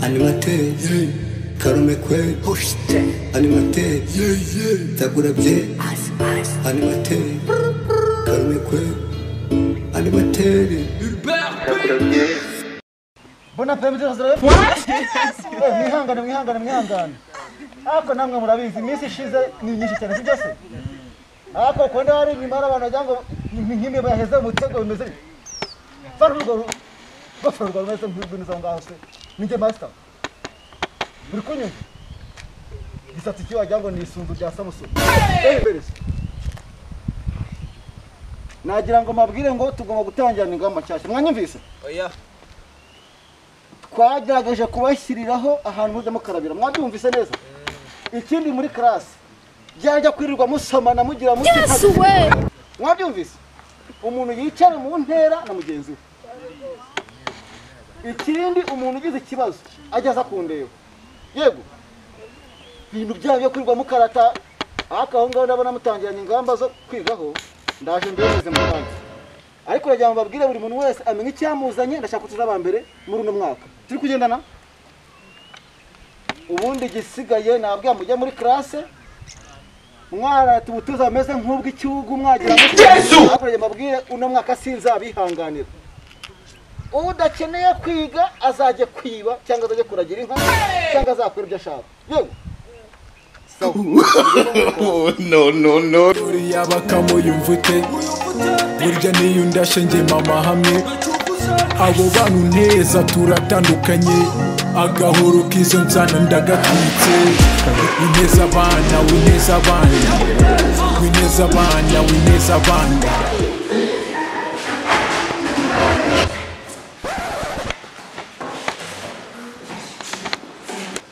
Animateur, Karume Kwe, Animateur, Tabura Bie, Animateur, Karume Kwe, Animateur, Bona pembe zazira. Mihangana. Ako namwe murabizi imisi ishize ni nyinshi cyane si byose. Ako kwenda hari nyimara abantu jango nkimwe baheze umutego bimeze. Farurgo Gofurgo meze mbiniza ngaho se. Ninje master. Buri kunye. Gisati cyo wajango ni isunzu rya Samsung. Berese. Nagira ngo mabwire ngo tugomba gutangira ingamba cyashya. Mwanyumvise? Oya. Twagerageje kubashyiriraho ahantu mujya mukarabira. Mwabyumvise neza? Ikindi muri class byajya kwirirwa musomana mugira muti. Yes we. Mwabyumvise? Umuntu yicara mu ntera na mugenzi we. Ikindi umuntu ugize ikibazo ajyaza kundeba. Yego. Ibintu byo kwirirwa mukarata akaho ngaho ndabona mutangiranye ingamba zo kwigaho ndaje mbeze mu kandi. Ariko rajya mbabwire buri muntu wese amenye icyamuzanye ndashaka kutuzaba mbere muri uno mwaka. Turi kugendana? Ubundi gisigaye nabwiye mujya muri classe mwara tubutuza ameze nk'ubw'icyugu mwagira ngo ariko rajya mbabwire uno mwaka sinzabihanganira. Udakeneye kwiga azaje kwiba cyangwa azaje kuragira inka cyangwa azakora ibyo ashaka. Yego. No. Uri yabakamo yumvute. Burya niyo ndashe nge mama hamwe. Abo bantu neza turatandukanye. Agahoro kizo nzana ndagatwitse. Wineza abana.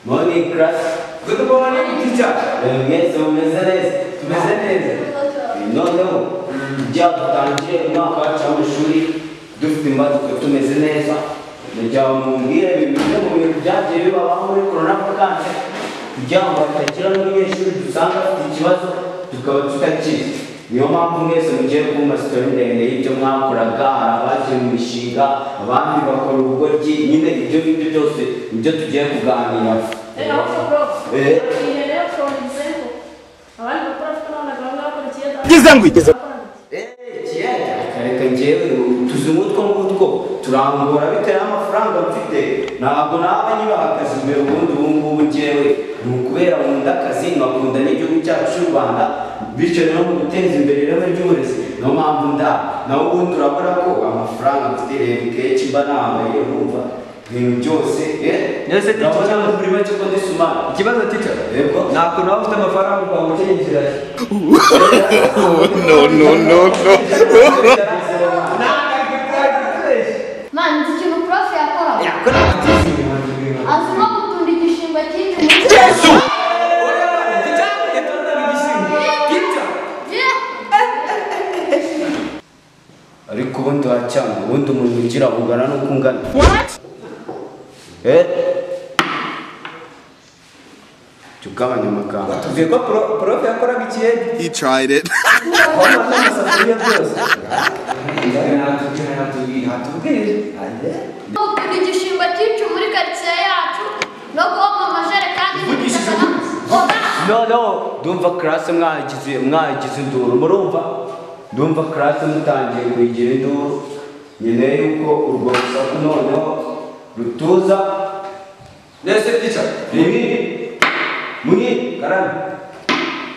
Morning class. Good morning teacher. Yes, tumeze. No. Jya tutangiye umwaka wacu w'amashuri dufite imbaduko tumeze neza. Njya mumbwire ibintu mu bintu byagiye bibaho muri corona vacances. Kugira ngo batakira n'abanyeshuri dusanga afite ikibazo tukaba tutakizi. Niyo mpamvu mwese mugiye kumva story ndende y'ibyo mwakoraga, abagiye mu mishinga, abandi bakora ubugoryi, nyine ibyo byose ibyo tugiye kuganira. Reka njyewe tuzi umutwo turangura bitewe n'amafaranga mfite ntabwo naba nyibahagaze imbere ubundi njyewe ni ukubera nkunda akazi nkakunda n'igihugu cyacu cy'u Rwanda bityo no mu guteza imbere ireme ry'uburezi niyo mpamvu nawe ubundi urabona ko amafaranga mfite rero kenshi mba nambaye urumva ibintu byose Nese ndabona muri make ko ndisuma ikibazo teacher ntabwo nawe ufite amafaranga kwa gukinjira No. Man, ikintu prof yakora azimo gutunda igishingwa cyinshi Yesu ariko ubundi wacyanga ubundi umuntu ugira ungana n'uko ungana tugabanya amagambo tuvuye ko prof yakoraga ikiyede He tried it. gutunda igishingwa cyinshi muri quartier yacu no kuba amajerekani no ndumva class mwagize induru murumva ndumva class mutangiye kuyigira induru nyine yuko urwo rusaku noneho rutuza Nese teacher muni karame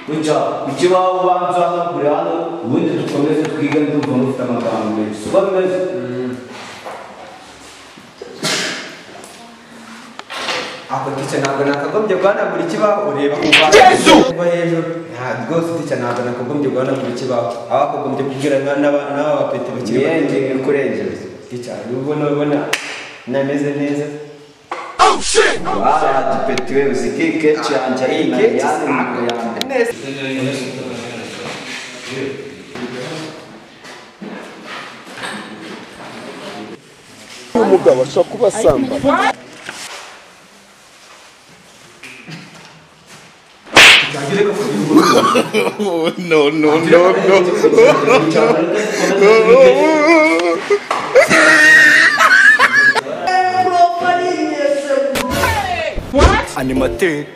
kuja kukibaho ubanza hano kure hano ubundi dukomeze twiga ndumva mufite amagambo menshi suba bimeze ako teacher ntabwo nakagombye guhanagura ikibaho ureba kuva hejuru rwose teacher ntabwo nakagombye guhanagura ikibaho aho akagombye kubwira n'aba bapeti bakiri yenge kurengera teacher ubona nameze neza dupetiwe uziki kenshi yanjye ari neza umugabo ashobora kuba asamba. No. animateri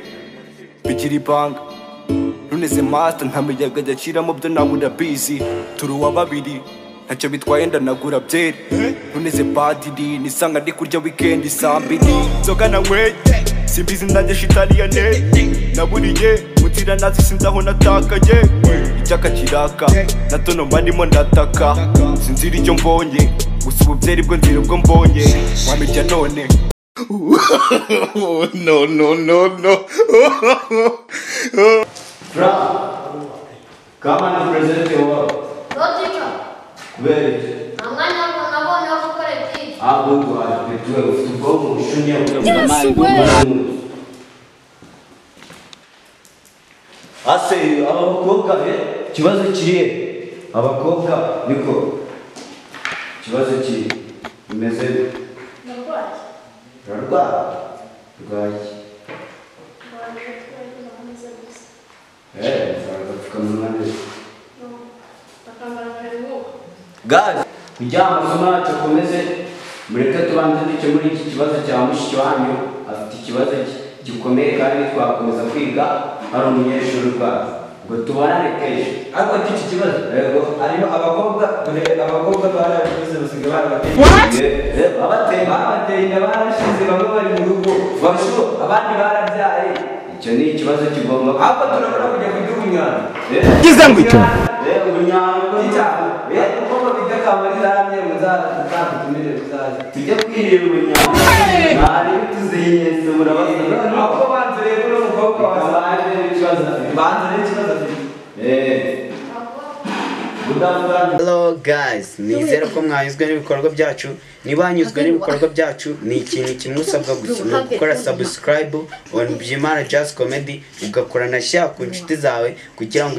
bigira ibanga runeze master nta miyaga ajyaciramo byo nawe urabizi turi uwa babiri ntacyo bitwaye ndanagura byeri runeze padiri nisanga ndi kurya weekend saa mbiri nzoga nanyweye simbizi nanjye shitaliyane naburiye mutira nazi sinzi aho natakaye icyaka kiraka natono mba ndimo ndataka sinzira icyo mbonye gusa ububyeri bwo nzira ubwo mbonye wamirya none No, no, no, no. Come and present your work. No teacher. Wait. Namanya nabonye aho gukora iki. Abo twafite ubwonko bushunya ase abakobwa kibazo kiriye abakobwa niko kibazo kiri bimeze rwaye guys kugira amasomo yacu akomeze mureke tubanze duce muri iki kibazo cya mushiki wanyu afite ikibazo gikomeye kandi twakomeza kwiga hari umunyeshuri urwaye ngo tubonane kenshi ariko iki kibazo yego harimo abakobwa barabivuze basigaye babateye inda barashize bamwe bari mu rugo abandi barabyaye icyo ni ikibazo kigomba ahubwo turabona kujya kugira umwana gize ngo icyo tujya kwirira ubunyama ntari tuziyenze murabasana ahubwo banze rero n'umukobwa wasaje n'ikibazo afite Hello guys, nizera ko mwanyuzwe n'ibikorwa byacu. Niba wanyuzwe n'ibikorwa byacu ni ikintu kimwe usabwa gusa ni gukora subscribe on Byimana Just Comedy, ugakora na share ku nshuti zawe kugira ngo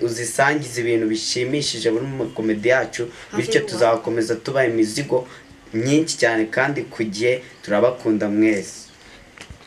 uzisangize ibintu bishimishije muri mu comedy yacu, bityo tuzakomeza tubaha imizigo myinshi cyane kandi ku gihe turabakunda mwese.